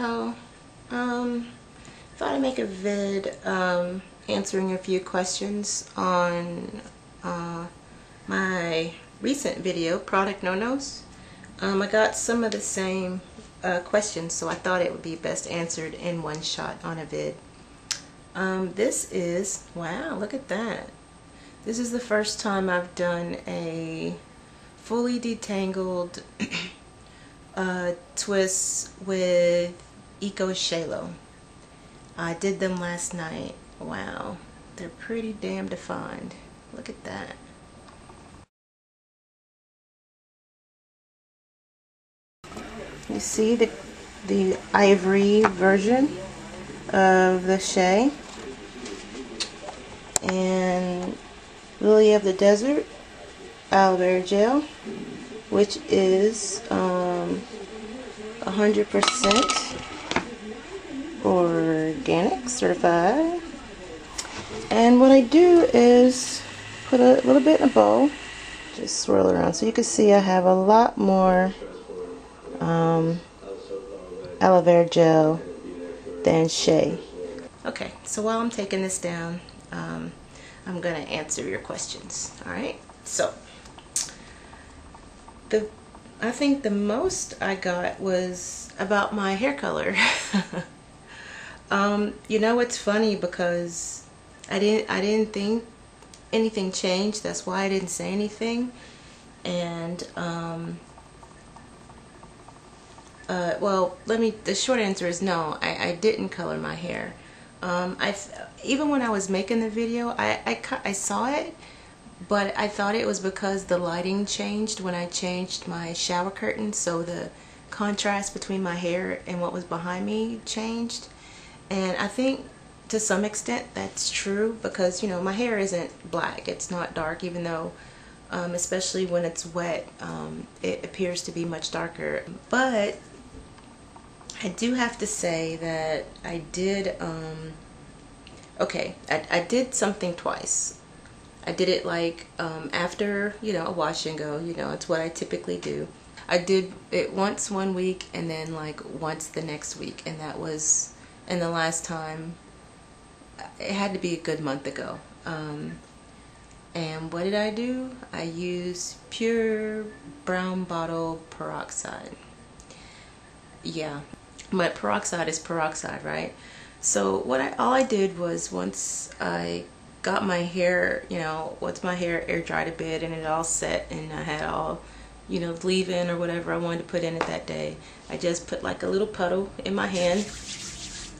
So, thought I'd make a vid answering a few questions on my recent video, Product No-Nos. I got some of the same questions, so I thought it would be best answered in one shot on a vid. This is, wow, look at that. This is the first time I've done a fully detangled twists with ECO shealoe. I did them last night. Wow, they're pretty damn defined. Look at that. You see the ivory version of the shea and Lily of the Desert aloe vera gel, which is 100% organic, certified. And what I do is put a little bit in a bowl, just swirl it around so you can see I have a lot more aloe vera gel than shea. Okay, so while I'm taking this down, I'm going to answer your questions. Alright, so I think the most I got was about my hair color. You know, it's funny because I didn't think anything changed. That's why I didn't say anything. And well, the short answer is no, I didn't color my hair. Even when I was making the video, I saw it, but I thought it was because the lighting changed when I changed my shower curtain, so the contrast between my hair and what was behind me changed. And I think to some extent that's true because, you know, my hair isn't black, it's not dark, even though especially when it's wet, it appears to be much darker. But I do have to say that I did I did something twice. I did it like after, you know, a wash and go, you know, it's what I typically do. I did it once one week and then like once the next week, and that was, and the last time, it had to be a good month ago. And what did I do? I used pure brown bottle peroxide. Yeah, but peroxide is peroxide, right? So all I did was, once I got my hair, you know, once my hair air dried a bit and it all set and I had all, you know, leave-in or whatever I wanted to put in it that day, I just put like a little puddle in my hand,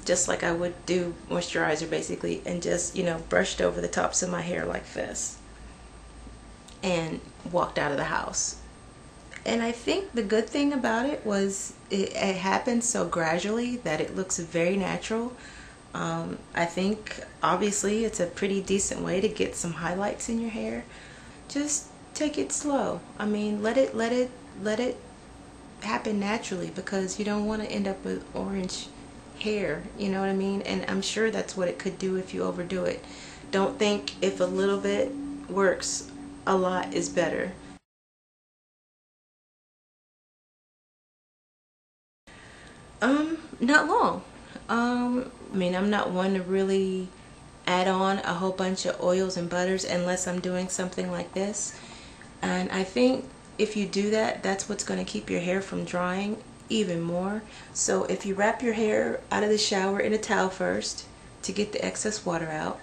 just like I would do moisturizer basically, and just, you know, brushed over the tops of my hair like this and walked out of the house. And I think the good thing about it was it happened so gradually that it looks very natural. I think obviously it's a pretty decent way to get some highlights in your hair. Just take it slow. I mean, let it happen naturally, because you don't want to end up with orange hair, you know what I mean? And I'm sure that's what it could do if you overdo it. Don't think if a little bit works, a lot is better. Not long. I mean, I'm not one to really add on a whole bunch of oils and butters unless I'm doing something like this. And I think if you do that, that's what's going to keep your hair from drying even more. So if you wrap your hair out of the shower in a towel first to get the excess water out,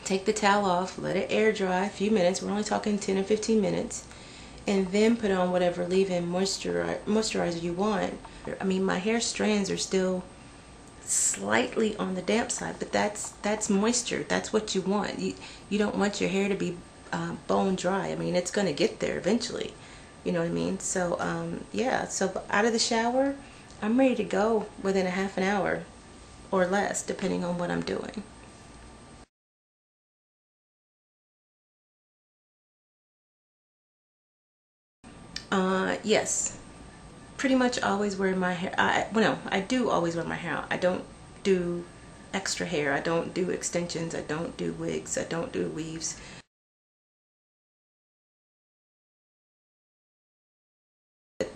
take the towel off, let it air dry a few minutes, we're only talking 10 or 15 minutes, and then put on whatever leave-in moisturizer you want. I mean, my hair strands are still slightly on the damp side, but that's moisture. That's what you want. You don't want your hair to be bone dry. I mean, it's going to get there eventually. You know what I mean? So yeah, so out of the shower, I'm ready to go within a half an hour or less, depending on what I'm doing. Yes. Pretty much always wear my hair. Well, no, I do always wear my hair out. I don't do extra hair. I don't do extensions. I don't do wigs. I don't do weaves.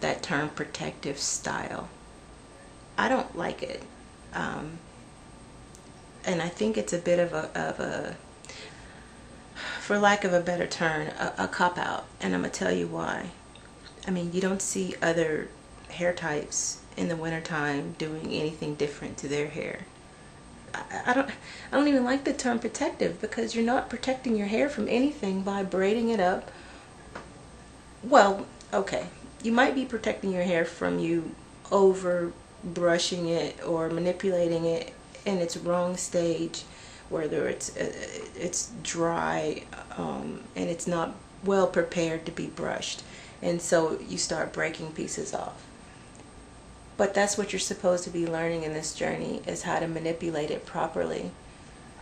That term, protective style. I don't like it. And I think it's a bit of a, for lack of a better term, a cop-out. And I'm going to tell you why. I mean, you don't see other hair types in the wintertime doing anything different to their hair. I don't even like the term protective, because you're not protecting your hair from anything by braiding it up. Well, okay, you might be protecting your hair from you over brushing it or manipulating it in its wrong stage, whether it's dry and it's not well prepared to be brushed, and so you start breaking pieces off. But that's what you're supposed to be learning in this journey, is how to manipulate it properly.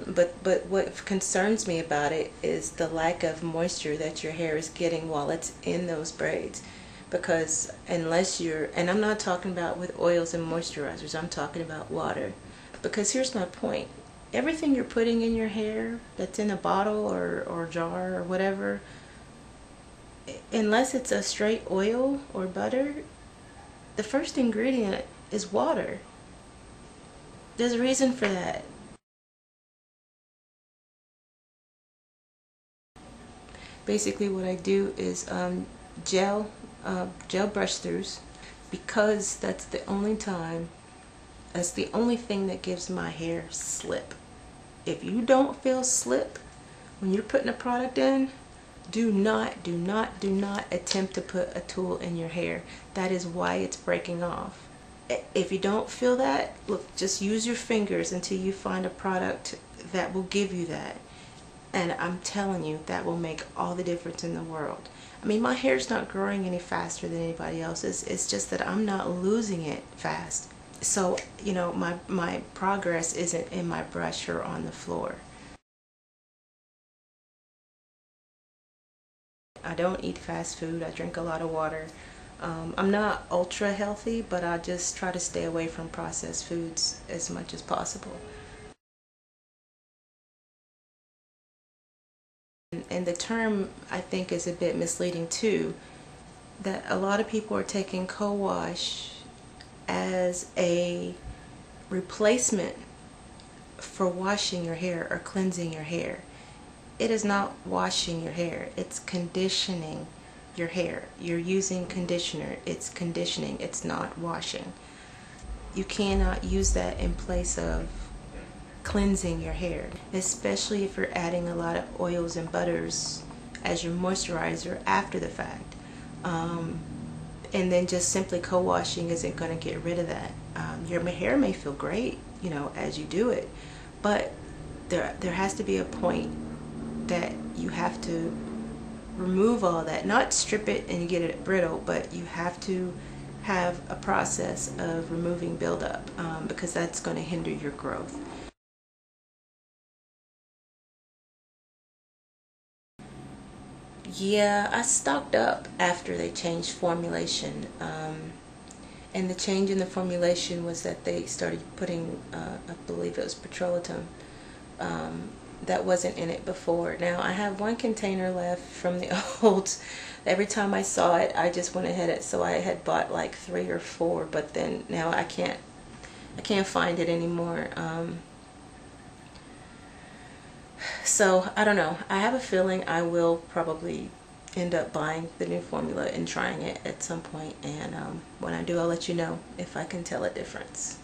But what concerns me about it is the lack of moisture that your hair is getting while it's in those braids. Because unless you're, and I'm not talking about with oils and moisturizers, I'm talking about water. Because here's my point. Everything you're putting in your hair that's in a bottle or jar or whatever, unless it's a straight oil or butter, the first ingredient is water. There's a reason for that. Basically what I do is gel brush throughs, because that's the only time, that's the only thing that gives my hair slip. If you don't feel slip when you're putting a product in, do not attempt to put a tool in your hair. That is why it's breaking off. If you don't feel that, look, just use your fingers until you find a product that will give you that. And I'm telling you, that will make all the difference in the world. I mean, my hair's not growing any faster than anybody else's. It's just that I'm not losing it fast. So, you know, my progress isn't in my brush or on the floor. I don't eat fast food. I drink a lot of water. I'm not ultra healthy, but I just try to stay away from processed foods as much as possible. And the term, I think, is a bit misleading too, that a lot of people are taking co-wash as a replacement for washing your hair or cleansing your hair. It is not washing your hair, it's conditioning your hair. You're using conditioner, it's conditioning, it's not washing. You cannot use that in place of cleansing your hair, especially if you're adding a lot of oils and butters as your moisturizer after the fact. And then just simply co-washing isn't going to get rid of that. Your hair may feel great, you know, as you do it, but there has to be a point that you have to remove all that, not strip it and get it brittle, but you have to have a process of removing buildup, because that's going to hinder your growth. Yeah, I stocked up after they changed formulation, and the change in the formulation was that they started putting, I believe it was petrolatum, that wasn't in it before. Now I have one container left from the old. Every time I saw it, I just went ahead, so I had bought like 3 or 4, but then now I can't find it anymore. So I don't know. I have a feeling I will probably end up buying the new formula and trying it at some point, and when I do, I'll let you know if I can tell a difference.